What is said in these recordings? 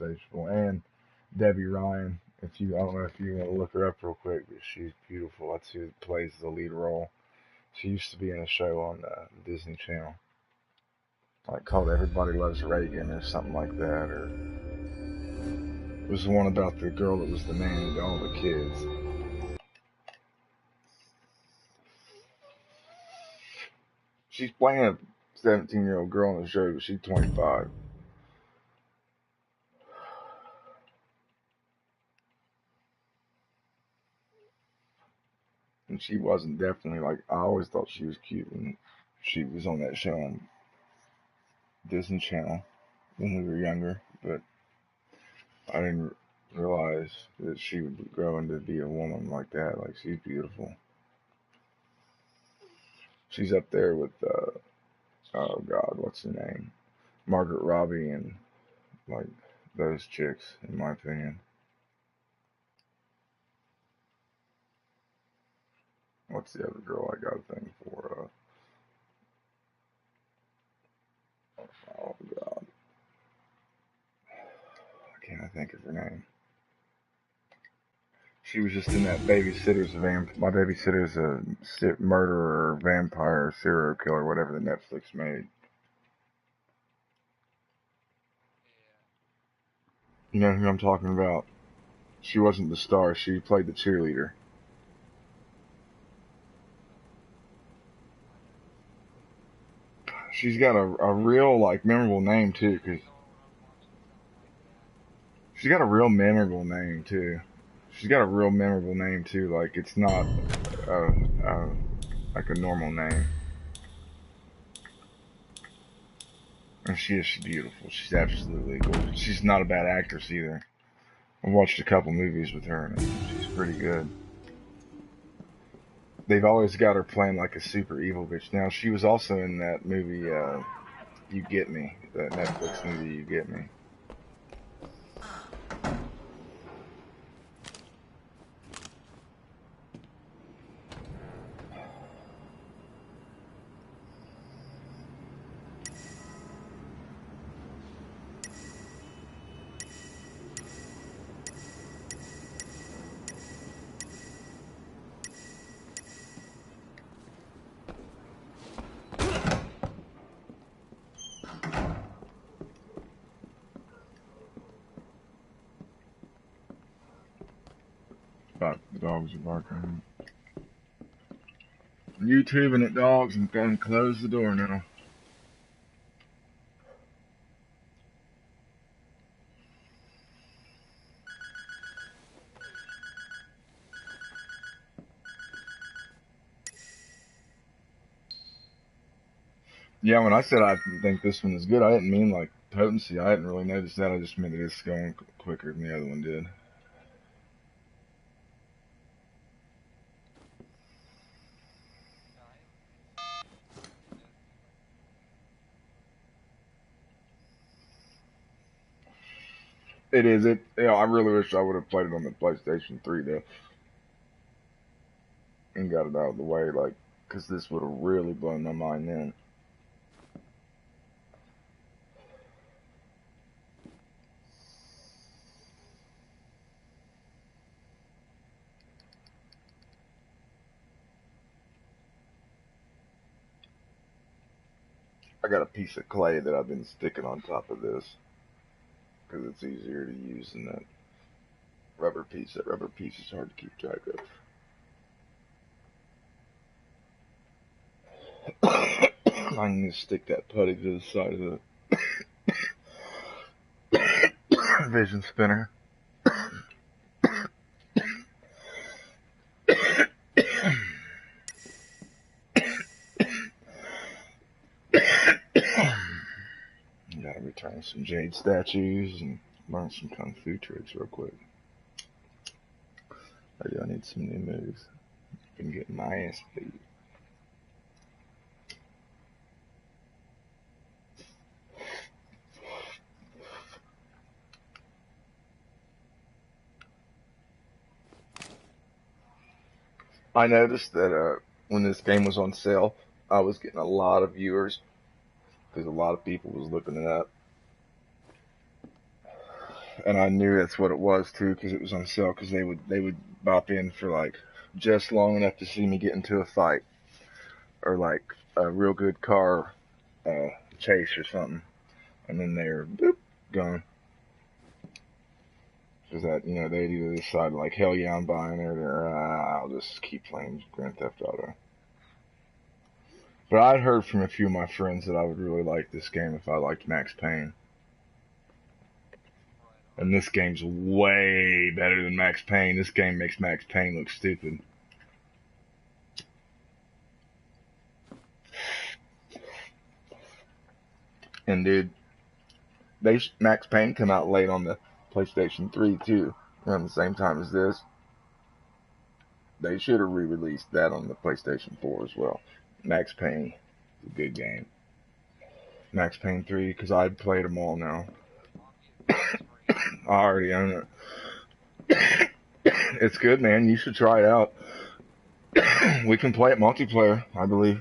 insatiable. And Debbie Ryan. If you, I don't know if you want to look her up real quick, but she's beautiful. That's who plays the lead role. She used to be in a show on Disney Channel, like called Everybody Loves Reagan or something like that, or it was the one about the girl that was the nanny to all the kids. She's playing a 17-year-old girl in the show, but she's 25. And she wasn't definitely like, I always thought she was cute when she was on that show on Disney Channel when we were younger, but I didn't realize that she would grow into be a woman like that. Like, she's beautiful. She's up there with, oh God, what's her name? Margaret Robbie and, like, those chicks, in my opinion. What's the other girl I got a thing for? Oh God, can't I think of her name? She was just in that Babysitter's My Babysitter's a murderer, vampire, serial killer, whatever the Netflix made. You know who I'm talking about? She wasn't the star. She played the cheerleader. She's got a real, like, memorable name, too, because she's got a real memorable name, too. She's got a real memorable name, too. Like, it's not like a normal name. And she's beautiful. She's absolutely gorgeous. She's not a bad actress, either. I've watched a couple movies with her, and she's pretty good. They've always got her playing like a super evil bitch. Now, she was also in that movie, You Get Me, that Netflix movie, You Get Me. But the dogs are barking. YouTubing it, dogs, and gonna close the door now. Yeah, when I said I think this one is good, I didn't mean like potency. I hadn't really noticed that. I just meant that it's going quicker than the other one did. It is. I really wish I would have played it on the PlayStation 3 though, and got it out of the way, like, because this would have really blown my mind then. I got a piece of clay that I've been sticking on top of this because it's easier to use than that rubber piece. That rubber piece is hard to keep track of. I need to stick that putty to the side of the vision spinner. Gotta return some jade statues and learn some kung fu tricks real quick. I do. I need some new moves. Been getting my ass beat. I noticed that when this game was on sale, I was getting a lot of viewers because a lot of people was looking it up. and I knew that's what it was too, because it was on sale. Because they would bop in for like just long enough to see me get into a fight or like a real good car uh, chase or something, and then they're boop gone. Because that they'd either decide like hell yeah I'm buying it or I'll just keep playing Grand Theft Auto. But I'd heard from a few of my friends that I would really like this game if I liked Max Payne. And this game's way better than Max Payne. This game makes Max Payne look stupid. And dude, Max Payne come out late on the PlayStation 3 too, around the same time as this. They should have re-released that on the PlayStation 4 as well. Max Payne is a good game. Max Payne 3, because I'd played them all now. I already own it. It's good, man. You should try it out. We can play it multiplayer, I believe.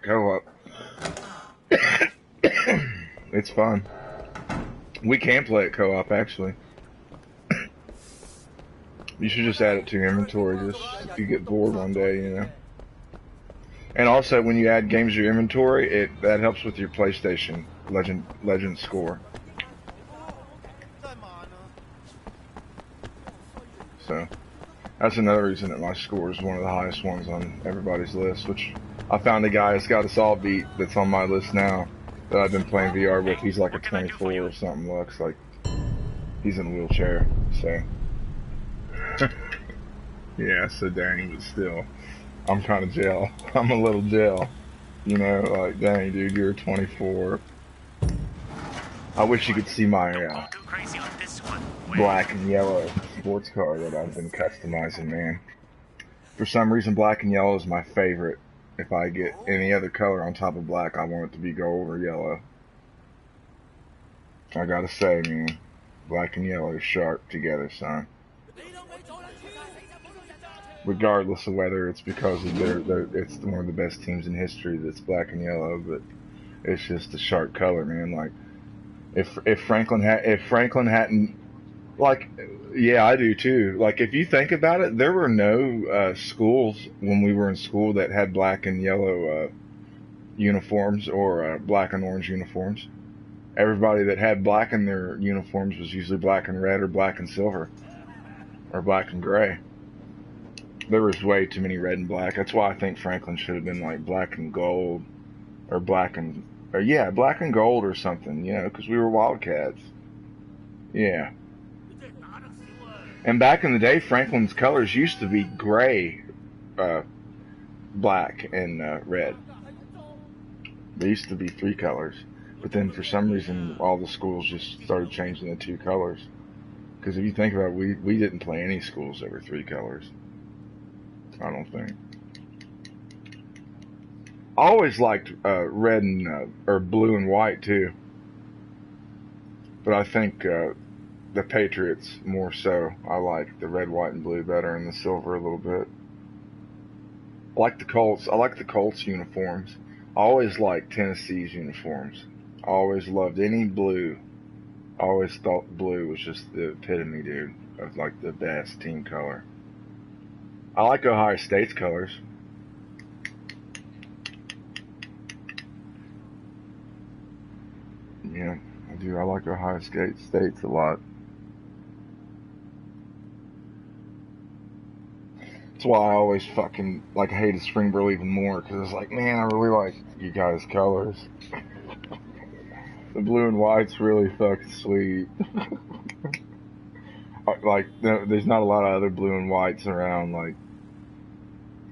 Co-op. It's fun. We can play it co-op, actually. You should just add it to your inventory, just if you get bored one day, And also, when you add games to your inventory, that helps with your PlayStation Legend score. So that's another reason that my score is one of the highest ones on everybody's list. Which I found a guy that's got us all beat that's on my list now that I've been playing VR with. He's like a 24 or something. Looks like he's in a wheelchair. So yeah, so dang, but still. I'm kind of jail. I'm a little jail. Like, dang, dude, you're 24. I wish you could see my black and yellow sports car that I've been customizing, man. For some reason, black and yellow is my favorite. If I get any other color on top of black, I want it to be gold or yellow. I gotta say, man, black and yellow are sharp together, son. Regardless of whether it's because it's one of the best teams in history that's black and yellow, but it's just a sharp color, man. Like if Franklin hadn't, like, yeah, I do too. Like, if you think about it, there were no schools when we were in school that had black and yellow uniforms or black and orange uniforms. Everybody that had black in their uniforms was usually black and red or black and silver or black and gray. There was way too many red and black. That's why I think Franklin should have been like black and gold or black and gold or something, because we were Wildcats. Yeah. And back in the day, Franklin's colors used to be gray, black, and red. There used to be 3 colors. But then for some reason, all the schools just started changing the 2 colors. Because if you think about it, we didn't play any schools that were 3 colors. I don't think. I always liked red and or blue and white too, but I think the Patriots more so. I like the red, white, and blue better, and the silver a little bit. I like the Colts. I like the Colts uniforms. I always liked Tennessee's uniforms. I always loved any blue. I always thought blue was just the epitome, dude, of like the best team color. I like Ohio State's colors. Yeah, I do. I like Ohio State's a lot. That's why I always fucking hated Springboro even more, because it's like, man, I really like you guys' colors. The blue and white's really fucking sweet. There's not a lot of other blue and whites around,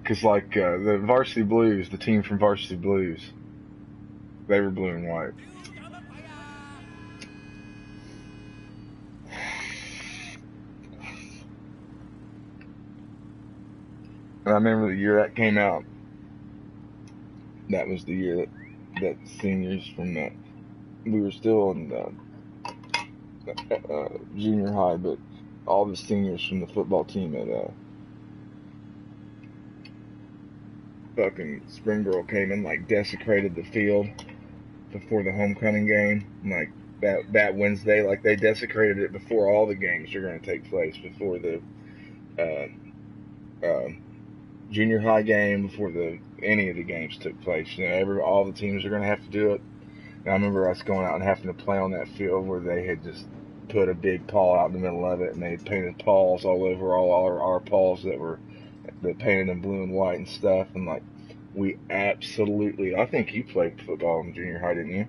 because the Varsity Blues, the team from Varsity Blues, they were blue and white. And I remember the year that came out. That was the year that seniors from we were still in junior high, but all the seniors from the football team at fucking Springboro came and desecrated the field before the homecoming game. And, that Wednesday. Like they desecrated it before all the games are going to take place, before the uh, uh, junior high game, before any of the games took place. All the teams are going to have to do it. And I remember us going out and having to play on that field where they had just put a big paw out in the middle of it, and they had painted paws all over all our paws that painted in blue and white and stuff. And like, we absolutely, I think you played football in junior high, didn't you?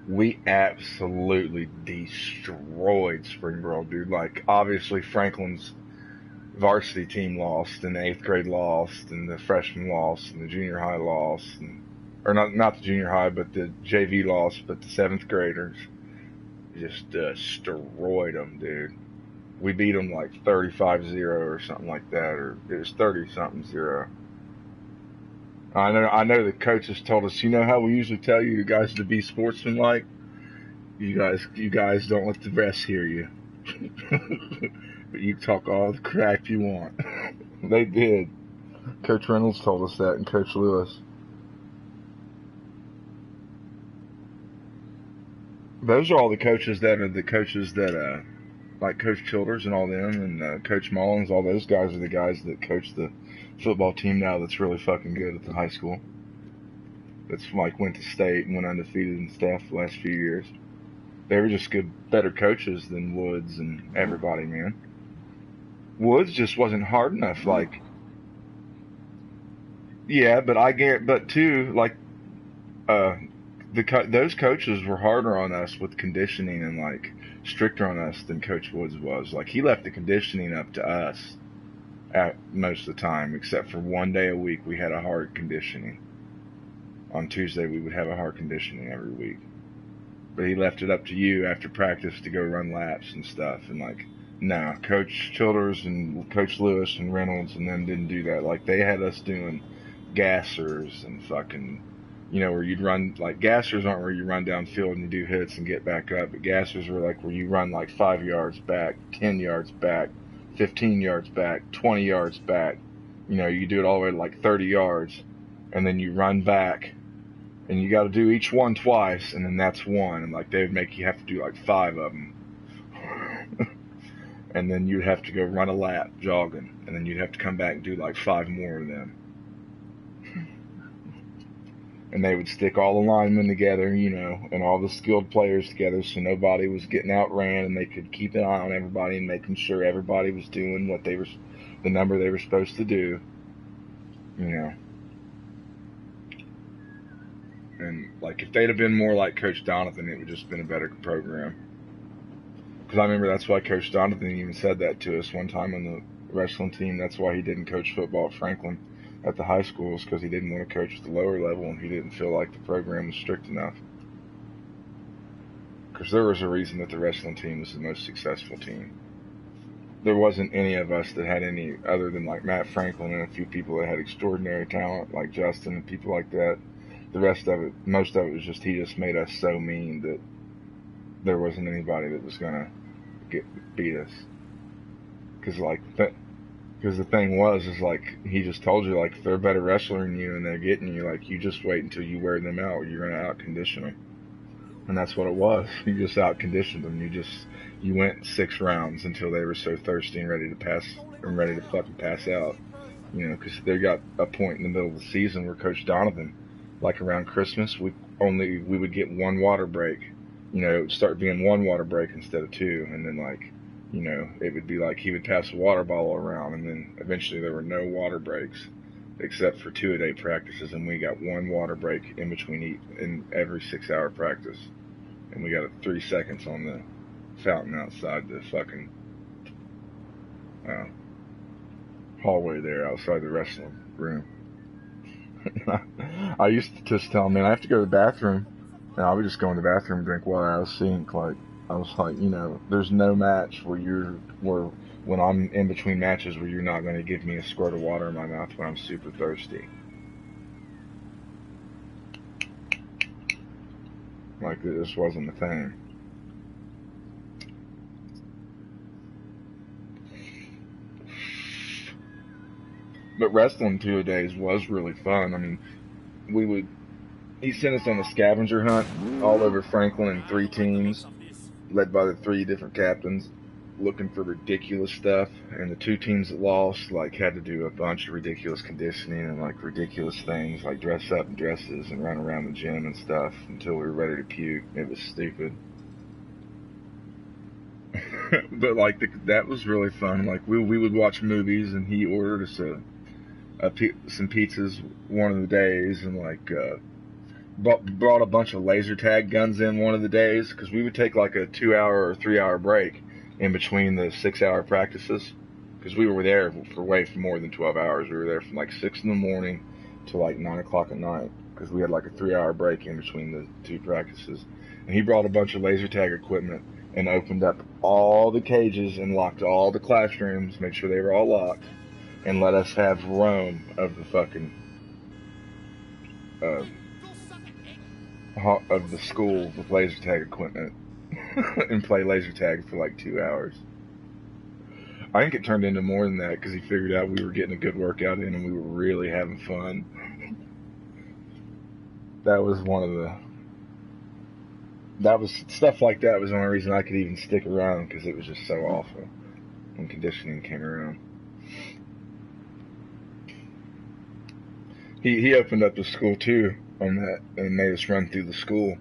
We absolutely destroyed Springboro, dude. Like, obviously Franklin's varsity team lost, and the 8th grade lost, and the freshman lost, and the junior high lost, or not the junior high, but the JV lost, but the 7th graders just destroyed them, dude. We beat them like 35-0 or something like that, or it was 30-something-0. I know the coaches told us, how we usually tell you guys to be sportsmanlike? You guys don't let the refs hear you. But you talk all the crap you want. They did. Coach Reynolds told us that, and Coach Lewis. Those are all the coaches that like Coach Childers and all them, and Coach Mullins. All those guys are the guys that coach the football team now that's really fucking good at the high school. That's like went to state and went undefeated in staff the last few years. They were just better coaches than Woods and everybody, man. Woods just wasn't hard enough. Like, yeah, but too, like, those coaches were harder on us with conditioning and like stricter on us than Coach Woods was. Like, he left the conditioning up to us at most of the time, except for one day a week we had a hard conditioning. On Tuesday we would have a hard conditioning every week, but he left it up to you after practice to go run laps and stuff. And like, no, Coach Childers and Coach Lewis and Reynolds and them didn't do that. Like, they had us doing gassers and fucking, where you'd run, like, gassers aren't where you run downfield and you do hits and get back up, but gassers were like where you run like 5 yards back, 10 yards back, 15 yards back, 20 yards back. You do it all the way to like 30 yards, and then you run back, and you got to do each one twice, and then that's one. And like, they would make you have to do like 5 of them. And then you'd have to go run a lap jogging, and then you'd have to come back and do like 5 more of them. And they would stick all the linemen together, and all the skilled players together, so nobody was getting outran, and they could keep an eye on everybody and making sure everybody was doing the number they were supposed to do, And like, if they'd have been more like Coach Donovan, it would just have been a better program. Because I remember that's why Coach Donovan even said that to us one time on the wrestling team. That's why he didn't coach football at Franklin at the high schools, because he didn't want to coach at the lower level, and he didn't feel like the program was strict enough. Because there was a reason that the wrestling team was the most successful team. There wasn't any of us that had any other than like Matt Franklin and a few people that had extraordinary talent, like Justin and people like that. The rest of it, most of it was just, he just made us so mean that there wasn't anybody that was gonna beat us. Because the thing is like, he just told you, like, if they're a better wrestler than you and they're getting you, like, you just wait until you wear them out. You're gonna out-condition them. And that's what it was. You just out-conditioned them. You went 6 rounds until they were so thirsty and ready to fucking pass out. Because they got a point in the middle of the season where Coach Donovan, like around Christmas, we would get 1 water break. It would start being 1 water break instead of 2, and then like, it would be like he would pass a water bottle around, and then eventually there were no water breaks except for 2-a-day practices, and we got 1 water break in between in every 6-hour practice, and we got 3 seconds on the fountain outside the fucking hallway there outside the wrestling room. I used to just tell him, man, I have to go to the bathroom, and I would just go in the bathroom and drink water out of the sink. Like, I was like, there's no match when I'm in between matches where you're not going to give me a squirt of water in my mouth when I'm super thirsty. Like, this wasn't a thing. But wrestling 2-a-days was really fun. I mean, He sent us on a scavenger hunt all over Franklin in 3 teams, led by the 3 different captains, looking for ridiculous stuff. And the 2 teams that lost, like, had to do a bunch of ridiculous conditioning and, like, ridiculous things, like dress up in dresses and run around the gym and stuff until we were ready to puke. It was stupid. But, like, that was really fun. Like, we would watch movies, and he ordered us some pizzas one of the days, and, like, brought a bunch of laser tag guns in one of the days, because we would take like a 2-hour or 3-hour break in between the 6-hour practices, because we were there for way more than 12 hours. We were there from like 6 in the morning to like 9 o'clock at night, because we had like a 3-hour break in between the 2 practices. And he brought a bunch of laser tag equipment and opened up all the cages and locked all the classrooms, made sure they were all locked, and let us have roam of the fucking of the school with laser tag equipment and play laser tag for like 2 hours. I think it turned into more than that, because he figured out we were getting a good workout in and we were really having fun. That was stuff like that was the only reason I could even stick around, because it was just so awful when conditioning came around. He opened up the school too on that, and made us run through the school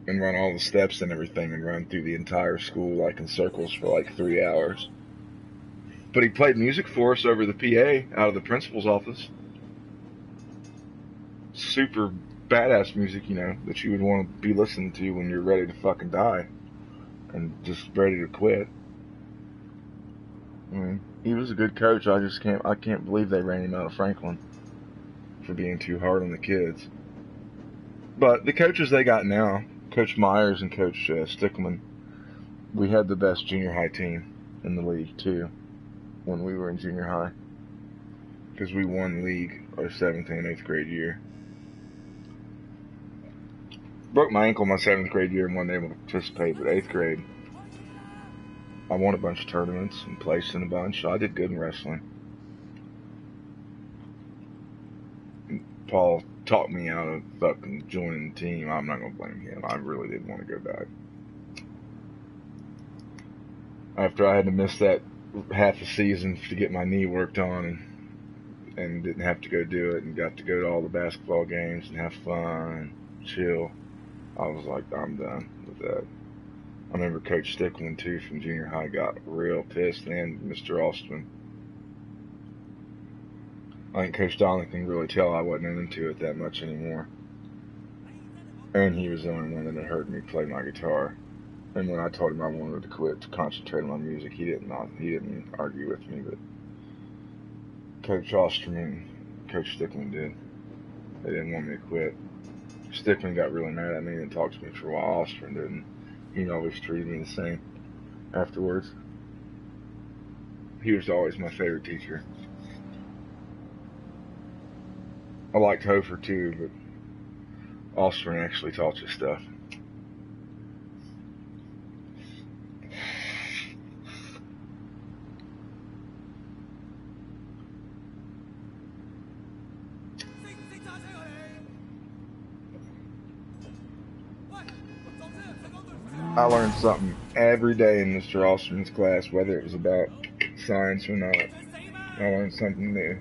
and run all the steps and everything, and run through the entire school like in circles for like 3 hours. But he played music for us over the PA out of the principal's office. Super badass music, you know, that you would want to be listening to when you're ready to fucking die and just ready to quit. I mean, he was a good coach. I can't believe they ran him out of Franklin for being too hard on the kids. But the coaches they got now, Coach Myers and Coach Stickleman, we had the best junior high team in the league too when we were in junior high, because we won league our 7th and 8th grade year. Broke my ankle my 7th grade year and wasn't able to participate, but 8th grade I won a bunch of tournaments and placed in a bunch. I did good in wrestling. Paul talked me out of fucking joining the team. I'm not gonna blame him. I really didn't want to go back. After I had to miss that half a season to get my knee worked on, and didn't have to go do it, and got to go to all the basketball games and have fun and chill, I was like, I'm done with that. I remember Coach Stickland too from junior high got real pissed, and Mr. Austin. I think Coach Donlin can really tell I wasn't into it that much anymore. And he was the only one that had heard me play my guitar. And when I told him I wanted to quit to concentrate on my music, he didn't argue with me, but Coach Osterman and Coach Stickland did. They didn't want me to quit. Stickland got really mad at me and talked to me for a while. Osterman didn't. He always treated me the same afterwards. He was always my favorite teacher. I liked Hofer too, but Osterman actually taught you stuff. I learned something every day in Mr. Osterman's class, whether it was about science or not. I learned something new.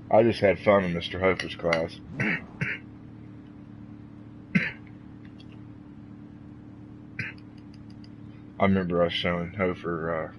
I just had fun in Mr. Hofer's class. I remember us showing Hofer